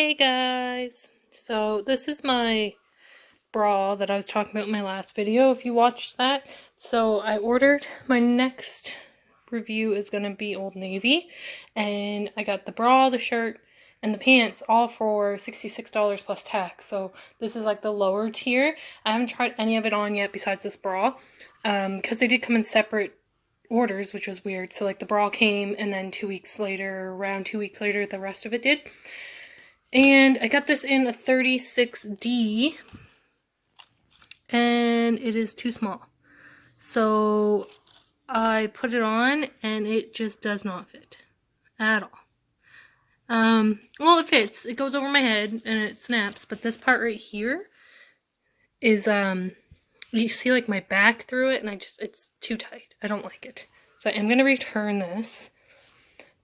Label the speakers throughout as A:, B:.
A: Hey guys! So this is my bra that I was talking about in my last video, if you watched that. So I ordered, my next review is going to be Old Navy, and I got the bra, the shirt, and the pants all for $66 plus tax. So this is like the lower tier. I haven't tried any of it on yet besides this bra, because they did come in separate orders, which was weird. So like the bra came, and then 2 weeks later, around 2 weeks later, the rest of it did. And I got this in a 36D, and it is too small. So I put it on, and it just does not fit at all. Well, it fits. It goes over my head, and it snaps, but this part right here is, you see like my back through it, and it's too tight. I don't like it. So I am going to return this,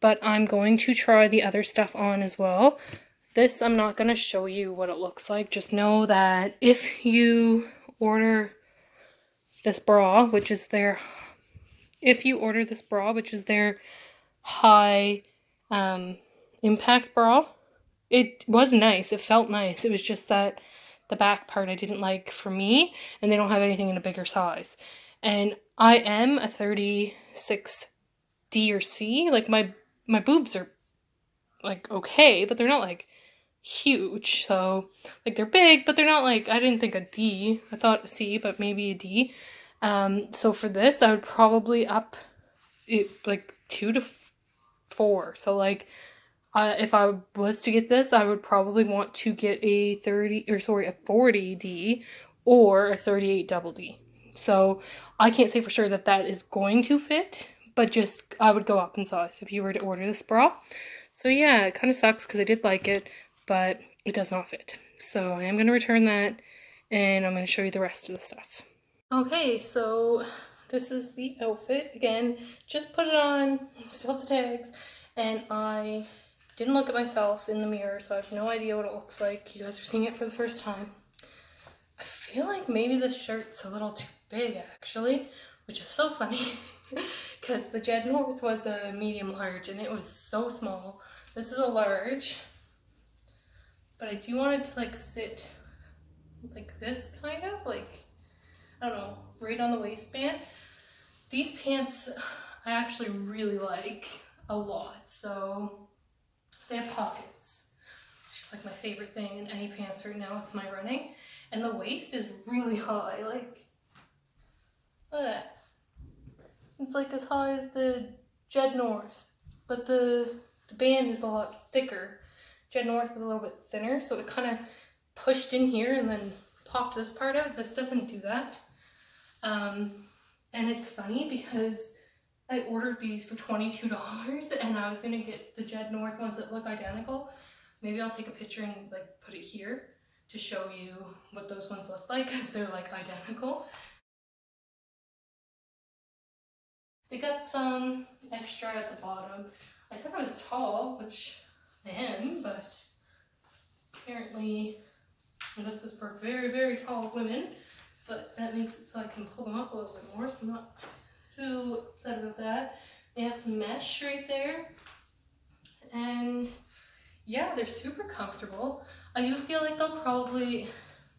A: but I'm going to try the other stuff on as well. This, I'm not going to show you what it looks like. Just know that if you order this bra, which is their high impact bra, it was nice. It felt nice. It was just that the back part I didn't like for me, and they don't have anything in a bigger size. And I am a 36D or C. Like my boobs are like okay, but they're not like huge. So like they're big, but they're not like, I didn't think a D. I thought a C, but maybe a D. So for this, I would probably up it like 2 to 4. So like, if I was to get this, I would probably want to get a 40D or a 38 double D. So I can't say for sure that that is going to fit, but just I would go up in size if you were to order this bra. So yeah, it kind of sucks because I did like it, but it does not fit. So I am going to return that, and I'm going to show you the rest of the stuff. Okay, so this is the outfit. Again, just put it on, still the tags, and I didn't look at myself in the mirror, so I have no idea what it looks like. You guys are seeing it for the first time. I feel like maybe this shirt's a little too big, actually, which is so funny, because the Jed North was a medium large, and it was so small. This is a large, but I do want it to like sit like this, kind of like, I don't know, right on the waistband. These pants I actually really like a lot. So they have pockets, which is like my favorite thing in any pants right now with my running. And the waist is really high, like, look at that. It's like as high as the Jed North, but the band is a lot thicker. Jed North was a little bit thinner, so it kind of pushed in here and then popped this part out. This doesn't do that. And it's funny because I ordered these for $22, and I was going to get the Jed North ones that look identical. Maybe I'll take a picture and like put it here to show you what those ones look like, because they're like identical. They got some extra at the bottom. I said I was tall, which I am, but apparently this is for very, very tall women, but that makes it so I can pull them up a little bit more, so I'm not too upset about that. They have some mesh right there, and yeah, they're super comfortable. I do feel like they'll probably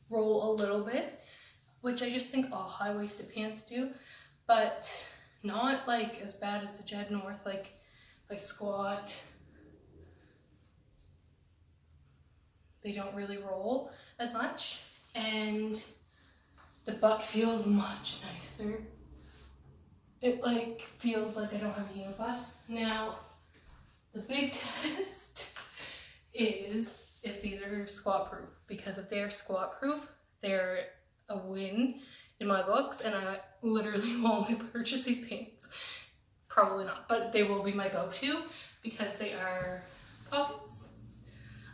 A: roll a little bit, which I just think all high-waisted pants do, but not like as bad as the Jed North. Like if I squat, they don't really roll as much, and the butt feels much nicer. It like feels like I don't have a human butt. Now, the big test is if these are squat proof, because if they're squat proof, they're a win in my books, and I literally will only purchase these pants. Probably not, but they will be my go-to because they are pockets.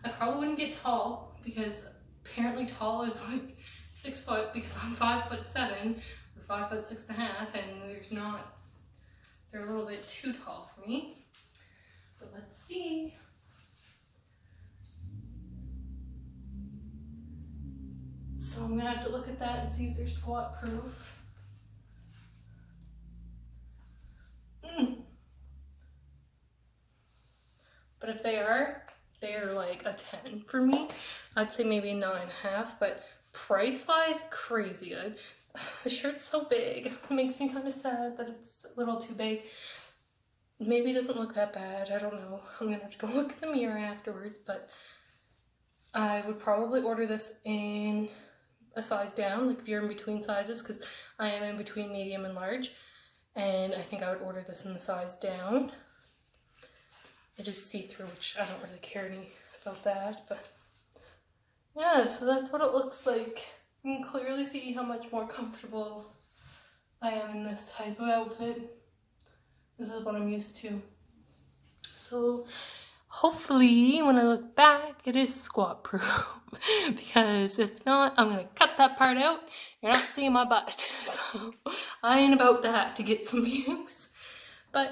A: I probably wouldn't get tall, because apparently tall is like 6 foot, because I'm 5'7" or 5'6.5", and they're a little bit too tall for me. But let's see. So I'm gonna have to look at that and see if they're squat proof. But if they are, they're like a 10 for me. I'd say maybe a 9.5, but price-wise, crazy good. The shirt's so big. It makes me kind of sad that it's a little too big. Maybe it doesn't look that bad. I don't know. I'm gonna have to go look at the mirror afterwards, but I would probably order this in a size down, like if you're in between sizes, because I am in between medium and large, and I think I would order this in the size down. It is see-through, which I don't really care any about that, but yeah, so that's what it looks like. You can clearly see how much more comfortable I am in this type of outfit. This is what I'm used to. So hopefully when I look back, it is squat proof. Because if not, I'm gonna cut that part out. You're not seeing my butt. So I ain't about that to get some views. But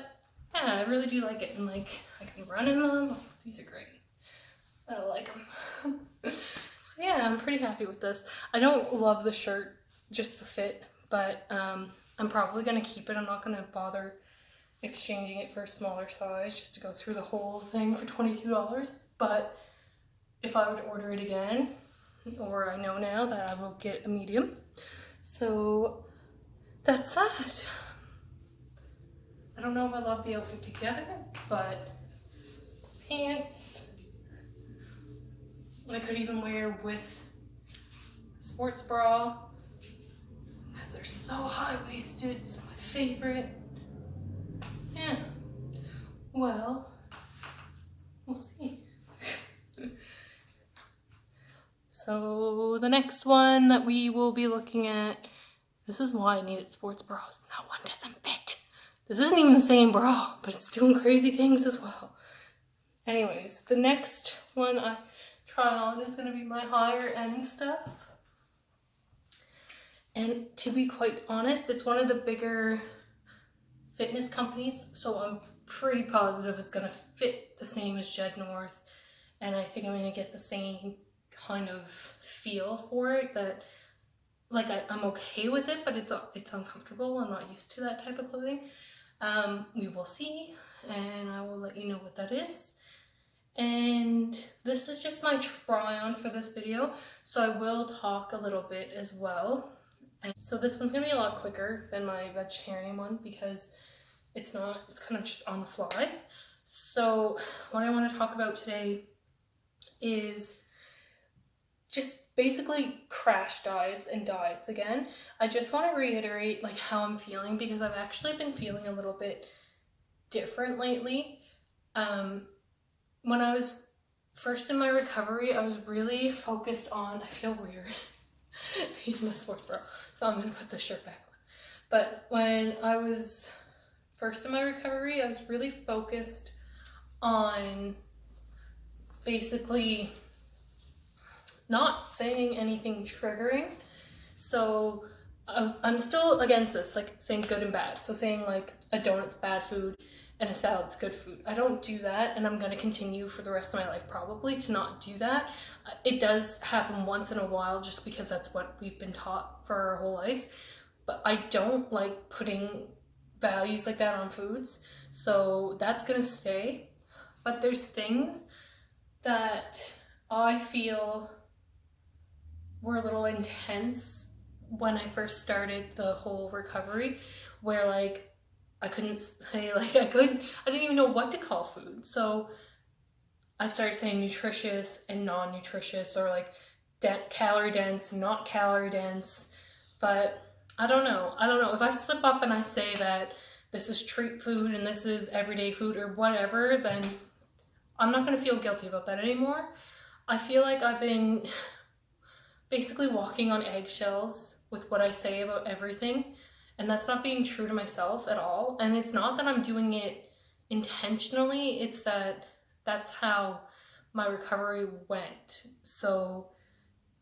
A: yeah, I really do like it. And like, I can run in them. Oh, these are great. I like them. So yeah, I'm pretty happy with this. I don't love the shirt, just the fit, but I'm probably gonna keep it. I'm not gonna bother exchanging it for a smaller size just to go through the whole thing for $22. But if I would order it again, or I know now that I will get a medium. So that's that. I don't know if I love the outfit together, but pants I could even wear with a sports bra because they're so high-waisted. It's my favorite. Yeah, well, we'll see. So the next one that we will be looking at, this is why I needed sports bras. That one doesn't fit. This isn't even the same bra, but it's doing crazy things as well. Anyways, the next one I try on is going to be my higher end stuff. And to be quite honest, it's one of the bigger fitness companies, so I'm pretty positive it's gonna fit the same as Jed North, and I think I'm gonna get the same kind of feel for it. That like I'm okay with it, but it's uncomfortable. I'm not used to that type of clothing. We will see, and I will let you know what that is. And this is just my try on for this video, so I will talk a little bit as well. And so this one's gonna be a lot quicker than my vegetarian one because it's kind of just on the fly. So what I want to talk about today is just basically crash diets and diets again. I just want to reiterate like how I'm feeling because I've actually been feeling a little bit different lately. When I was first in my recovery, I was really focused on, I feel weird, my sports bra, so I'm going to put the shirt back on. But when I was first in my recovery, I was really focused on basically not saying anything triggering. So I'm still against this, like saying good and bad. So saying like a donut's bad food and a salad's good food. I don't do that, and I'm going to continue for the rest of my life probably to not do that. It does happen once in a while just because that's what we've been taught for our whole lives. But I don't like putting values like that on foods, so that's gonna stay. But there's things that I feel were a little intense when I first started the whole recovery, where like I couldn't say, like I didn't even know what to call food. So I started saying nutritious and non-nutritious, or like calorie dense, not calorie dense. But I don't know if I slip up and I say that this is treat food and this is everyday food or whatever, then I'm not going to feel guilty about that anymore. I feel like I've been basically walking on eggshells with what I say about everything, and that's not being true to myself at all. And it's not that I'm doing it intentionally, it's that that's how my recovery went. So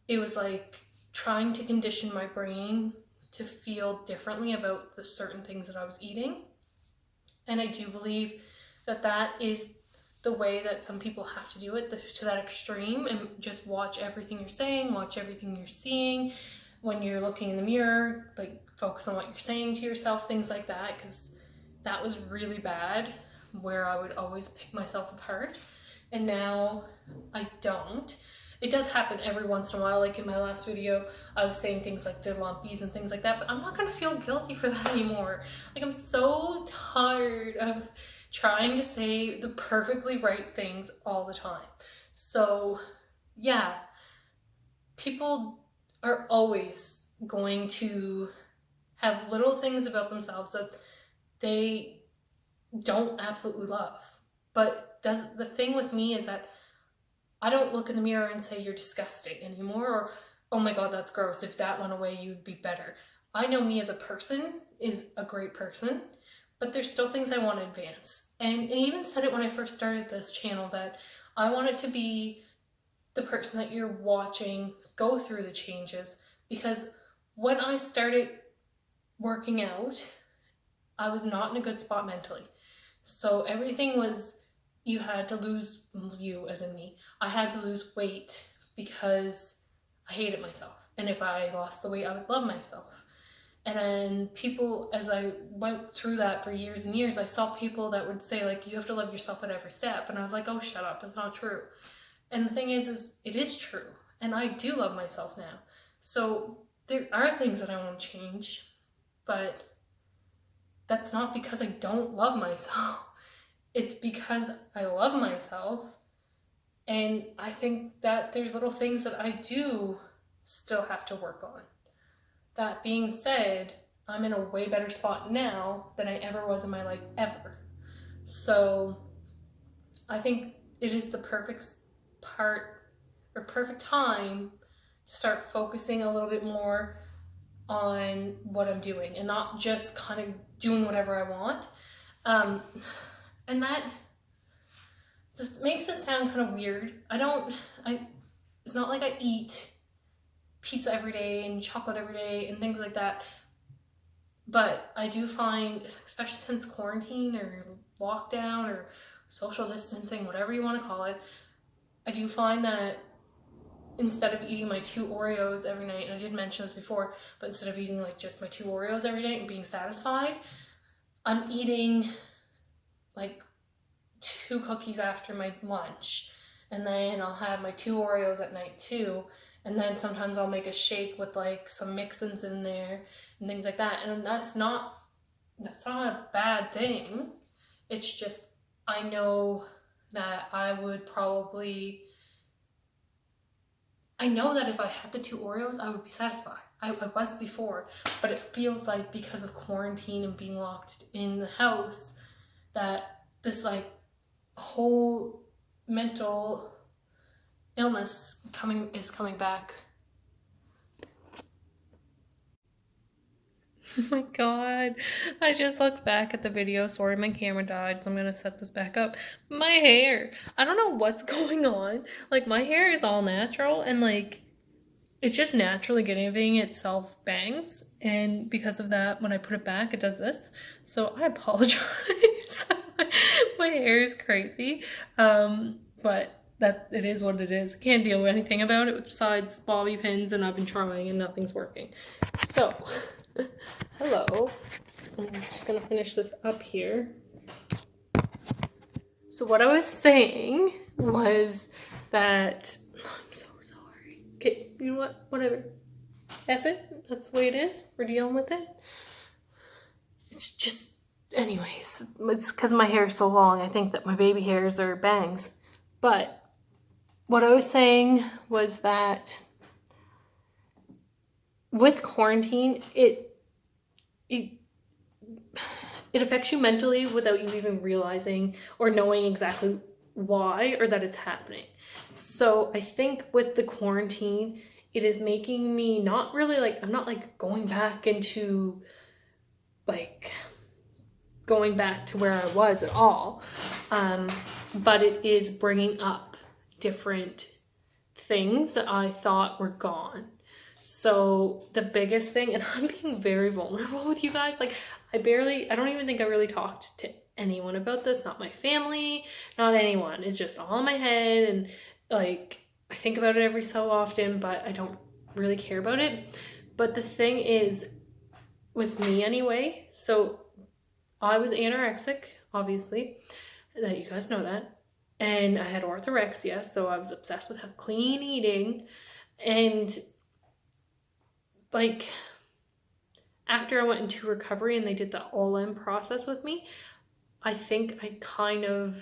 A: it was like trying to condition my brain to feel differently about the certain things that I was eating. And I do believe that that is the way that some people have to do it, to that extreme, and just watch everything you're saying, watch everything you're seeing. When you're looking in the mirror, like focus on what you're saying to yourself, things like that, because that was really bad, where I would always pick myself apart. and now I don't. It does happen every once in a while. Like in my last video, I was saying things like the lumpies and things like that, but I'm not gonna feel guilty for that anymore. Like, I'm so tired of trying to say the perfectly right things all the time. So yeah, people are always going to have little things about themselves that they don't absolutely love. But the thing with me is that I don't look in the mirror and say you're disgusting anymore, or oh my god, that's gross. If that went away, you'd be better. I know me as a person is a great person, but there's still things I want to advance. And I even said it when I first started this channel that I wanted to be the person that you're watching go through the changes, because when I started working out, I was not in a good spot mentally. So everything was, you had to lose, you as in me, I had to lose weight because I hated myself. And if I lost the weight, I would love myself. And then people, as I went through that for years and years, I saw people that would say, like, you have to love yourself at every step. And I was like, oh, shut up, that's not true. And the thing is it is true. And I do love myself now. So there are things that I want to change, but that's not because I don't love myself. It's because I love myself. And I think that there's little things that I do still have to work on. That being said, I'm in a way better spot now than I ever was in my life ever. So I think it is the perfect time to start focusing a little bit more on what I'm doing and not just kind of doing whatever I want. And that just makes it sound kind of weird. It's not like I eat pizza every day and chocolate every day and things like that. But I do find, especially since quarantine or lockdown or social distancing, whatever you want to call it, I do find that instead of eating my 2 Oreos every night, and I did mention this before, but instead of eating like just my 2 Oreos every night and being satisfied, I'm eating like 2 cookies after my lunch, and then I'll have my 2 Oreos at night too, and then sometimes I'll make a shake with like some mix-ins in there and things like that. And that's not a bad thing. It's just, I know that I know that if I had the 2 Oreos, I would be satisfied. I was before, but it feels like because of quarantine and being locked in the house, that this like whole mental illness is coming back. Oh my god, I just looked back at the video. Sorry, my camera died, so I'm gonna set this back up. My hair, I don't know what's going on. Like, my hair is all natural, and like it's just naturally giving itself bangs, and because of that, when I put it back, it does this. So I apologize. My hair is crazy, but that it is what it is. Can't deal with anything about it besides bobby pins, and I've been trying and nothing's working. So hello, I'm just gonna finish this up here. So what I was saying was that, I'm so sorry. Okay, you know what, whatever, F it, that's the way it is, we're dealing with it. It's just, anyways, it's because my hair is so long, I think that my baby hairs are bangs. But what I was saying was that with quarantine, it affects you mentally without you even realizing or knowing exactly why or that it's happening. So I think with the quarantine, it is making me not really like, I'm not like going back to where I was at all, but it is bringing up different things that I thought were gone. So the biggest thing, and I'm being very vulnerable with you guys, like I don't even think I really talked to anyone about this, not my family, not anyone. It's just all in my head, and like I think about it every so often, but I don't really care about it. But the thing is, with me anyway, so I was anorexic, obviously, that you guys know that. and I had orthorexia, so I was obsessed with clean eating. And like after I went into recovery and they did the all-in process with me, I think I kind of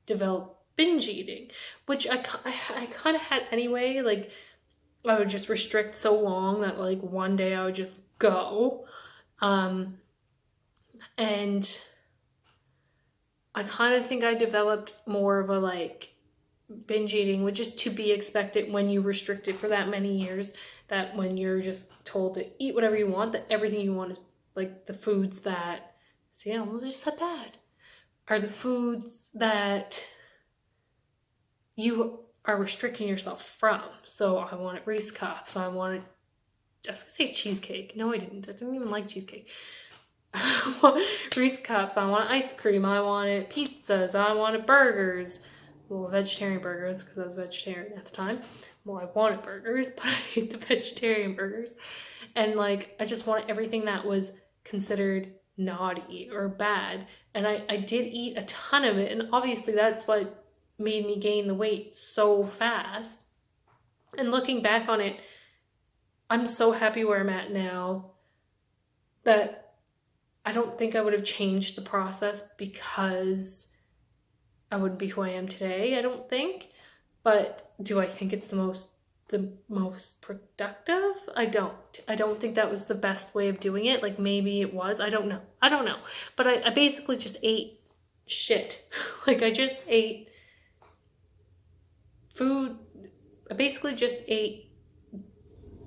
A: developed binge eating, which I kind of had anyway. Like I would just restrict so long that like one day I would just go. And I kind of think I developed more of a like binge eating, which is to be expected when you restrict it for that many years. That when you're just told to eat whatever you want, that everything you want is like the foods that, see, I almost just said bad, are the foods that you are restricting yourself from. So I wanted Reese cups. I was gonna say cheesecake. No, I didn't. I didn't even like cheesecake. Reese cups. I wanted ice cream. I wanted pizzas. I wanted burgers. Well, vegetarian burgers because I was vegetarian at the time. Well, I wanted burgers, but I hate the vegetarian burgers. And like, I just wanted everything that was considered naughty or bad. And I did eat a ton of it. And obviously, that's what made me gain the weight so fast. And looking back on it, I'm so happy where I'm at now that I don't think I would have changed the process because I wouldn't be who I am today, I don't think. But do I think it's the most productive? I don't think that was the best way of doing it. Like maybe it was. I don't know. But I basically just ate shit. Like I just ate food. I basically just ate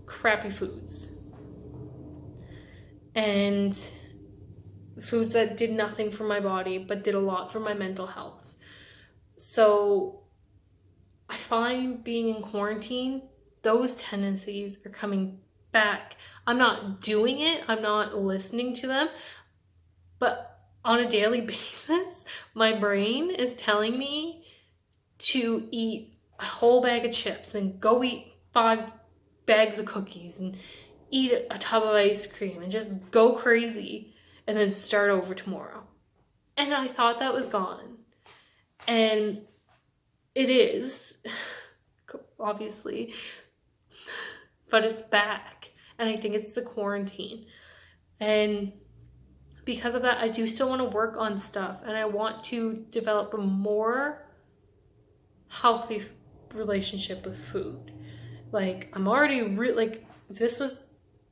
A: crappy foods. And foods that did nothing for my body but did a lot for my mental health. So I find being in quarantine, those tendencies are coming back. I'm not doing it, I'm not listening to them, but on a daily basis, my brain is telling me to eat a whole bag of chips and go eat 5 bags of cookies and eat a tub of ice cream and just go crazy and then start over tomorrow. And I thought that was gone. And it is, obviously, but it's back. And I think it's the quarantine. And because of that, I do still want to work on stuff. And I want to develop a more healthy relationship with food. Like, I'm already, like, if this was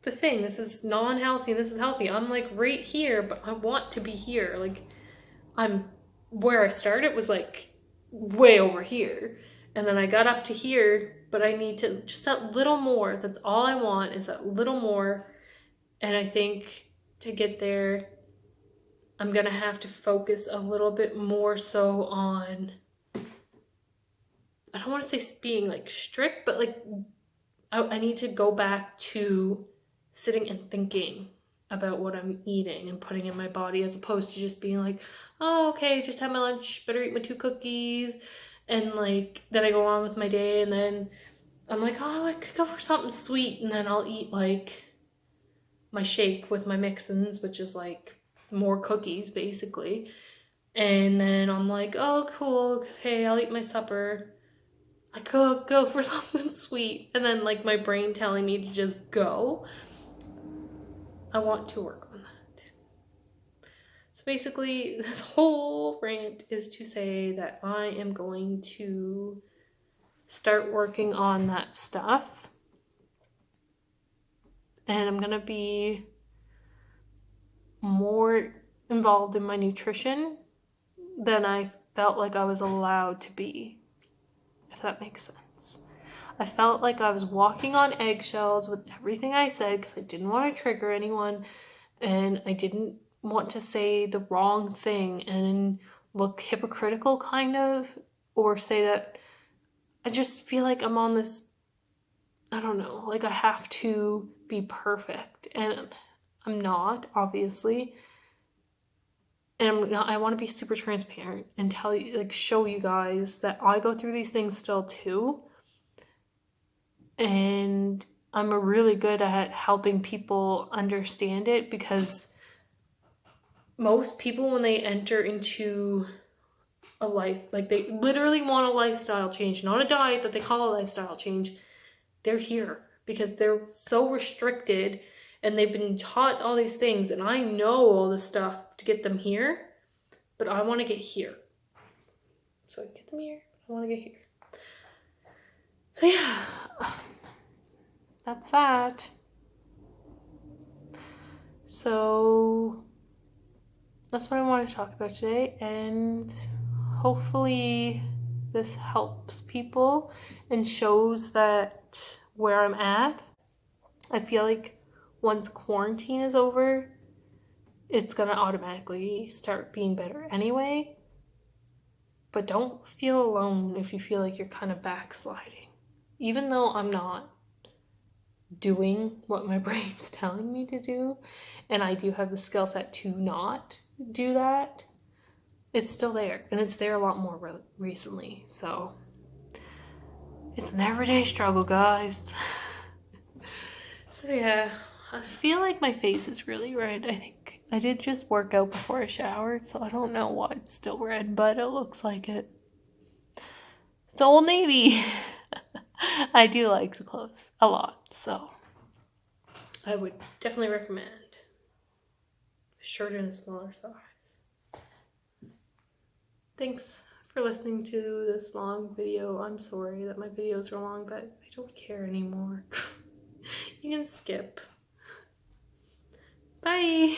A: the thing, this is non-healthy and this is healthy, I'm like right here, but I want to be here. Like, I'm, where I started was like way over here. And then I got up to here, but I need to just that little more. That's all I want is that little more. And I think to get there, I'm going to have to focus a little bit more so on, I don't want to say being like strict, but like I need to go back to sitting and thinking about what I'm eating and putting in my body, as opposed to just being like, oh, okay, just had my lunch, better eat my 2 cookies, and like then I go on with my day, and then I'm like, oh, I could go for something sweet, and then I'll eat like my shake with my mix-ins, which is like more cookies basically, and then I'm like, oh, cool, okay, I'll eat my supper. I go for something sweet, and then like my brain telling me to just go. I want to work on that. So basically, this whole rant is to say that I am going to start working on that stuff. And I'm going to be more involved in my nutrition than I felt like I was allowed to be, if that makes sense. I felt like I was walking on eggshells with everything I said because I didn't want to trigger anyone, and I didn't want to say the wrong thing and look hypocritical kind of, or say that I just feel like I'm on this, I don't know, like I have to be perfect, and I'm not, obviously. And I want to be super transparent and tell you, like, show you guys that I go through these things still too. And I'm really good at helping people understand it, because most people, when they enter into a life, like they literally want a lifestyle change, not a diet that they call a lifestyle change. They're here because they're so restricted and they've been taught all these things, and I know all this stuff to get them here, but I want to get here. So I get them here, I want to get here. So yeah, that's that. So that's what I want to talk about today, and hopefully this helps people and shows that where I'm at. I feel like once quarantine is over, it's gonna automatically start being better anyway. But don't feel alone if you feel like you're kind of backsliding. Even though I'm not doing what my brain's telling me to do, and I do have the skill set to not do that, it's still there, and it's there a lot more recently. So it's an everyday struggle, guys. So yeah, I feel like my face is really red. I think I did just work out before I showered, so I don't know why it's still red, but it looks like it. It's Old Navy. I do like the clothes a lot, so I would definitely recommend a shirt in a smaller size. Thanks for listening to this long video. I'm sorry that my videos are long, but I don't care anymore. You can skip. Bye!